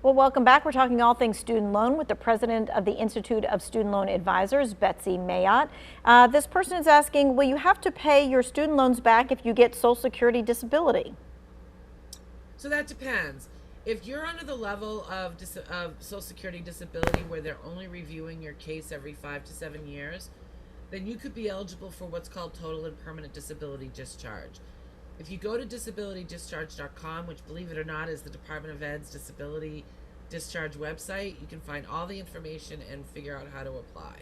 Well, welcome back. We're talking all things student loan with the president of the Institute of Student Loan Advisors, Betsy Mayotte. This person is asking, will you have to pay your student loans back if you get Social Security disability? So that depends. If you're under the level of Social Security disability where they're only reviewing your case every 5 to 7 years, then you could be eligible for what's called total and permanent disability discharge. If you go to disabilitydischarge.com, which, believe it or not, is the Department of Ed's disability discharge website, you can find all the information and figure out how to apply.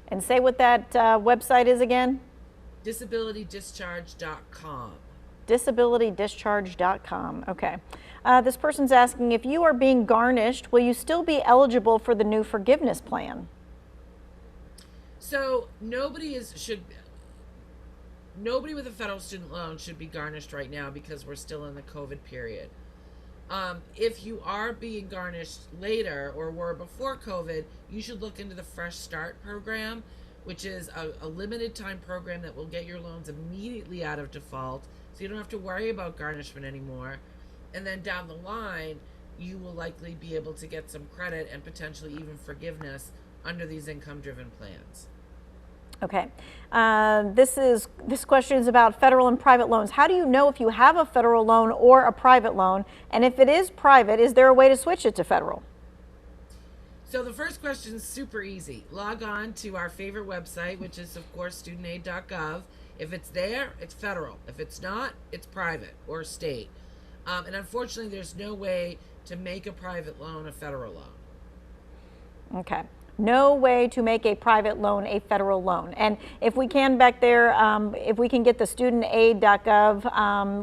And say what that website is again? Disabilitydischarge.com. Disabilitydischarge.com. Okay. This person's asking, if you are being garnished, will you still be eligible for the new forgiveness plan? So nobody with a federal student loan should be garnished right now because we're still in the COVID period. If you are being garnished later or were before COVID, you should look into the Fresh Start program, which is a limited time program that will get your loans immediately out of default, so you don't have to worry about garnishment anymore. And then down the line, you will likely be able to get some credit and potentially even forgiveness under these income-driven plans. Okay. This question is about federal and private loans. How do you know if you have a federal loan or a private loan? And if it is private, is there a way to switch it to federal? So the first question is super easy. Log on to our favorite website, which is, of course, studentaid.gov. If it's there, it's federal. If it's not, it's private or state. And unfortunately, there's no way to make a private loan a federal loan. Okay. No way to make a private loan a federal loan. And if we can back there, if we can get the studentaid.gov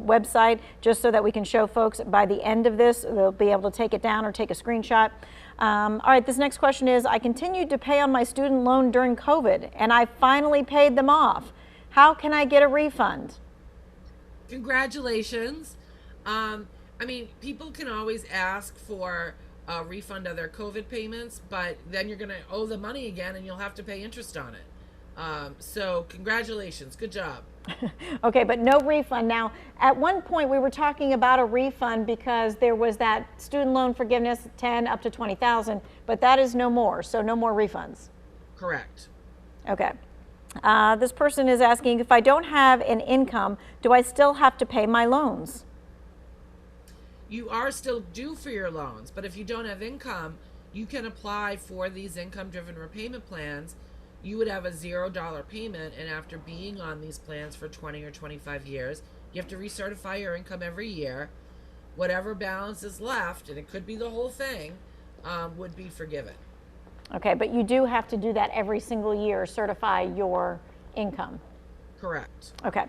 website, just so that we can show folks by the end of this, they'll be able to take it down or take a screenshot. All right, this next question is, I continued to pay on my student loan during COVID and I finally paid them off. How can I get a refund? Congratulations. I mean, people can always ask for a refund of their COVID payments, but then you're going to owe the money again and you'll have to pay interest on it. So congratulations. Good job. Okay, but no refund. Now, at one point we were talking about a refund because there was that student loan forgiveness, 10 up to 20,000, but that is no more. So no more refunds. Correct. Okay. This person is asking, if I don't have an income, do I still have to pay my loans? You are still due for your loans, but if you don't have income, you can apply for these income-driven repayment plans. You would have a $0 payment, and after being on these plans for 20 or 25 years, you have to recertify your income every year. Whatever balance is left, and it could be the whole thing, would be forgiven. Okay, but you do have to do that every single year, certify your income. Correct. Okay.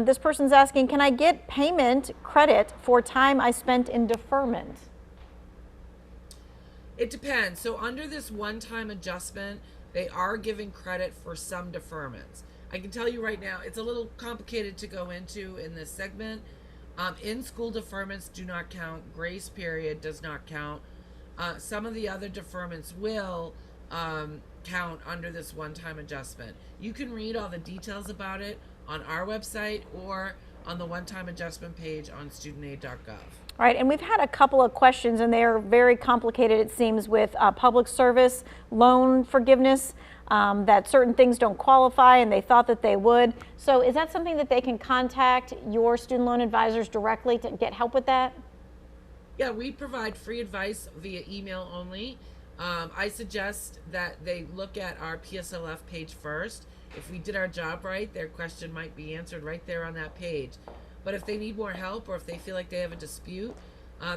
This person's asking, can I get payment credit for time I spent in deferment? It depends. So under this one-time adjustment, they are giving credit for some deferments. I can tell you right now, it's a little complicated to go into in this segment. In-school deferments do not count. Grace period does not count. Some of the other deferments will count under this one-time adjustment. You can read all the details about it on our website or on the one-time adjustment page on studentaid.gov. All right, and we've had a couple of questions, and they're very complicated, it seems, with public service loan forgiveness, that certain things don't qualify, and they thought that they would. So is that something that they can contact your student loan advisors directly to get help with that? Yeah, we provide free advice via email only. I suggest that they look at our PSLF page first. If we did our job right, their question might be answered right there on that page. But if they need more help or if they feel like they have a dispute,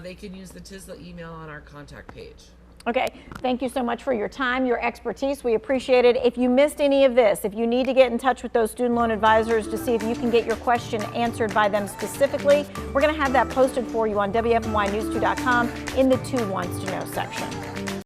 they can use the TISLA email on our contact page. Okay, thank you so much for your time, your expertise. We appreciate it. If you missed any of this, if you need to get in touch with those student loan advisors to see if you can get your question answered by them specifically, we're going to have that posted for you on WFNYnews2.com in the 2 Wants to Know section.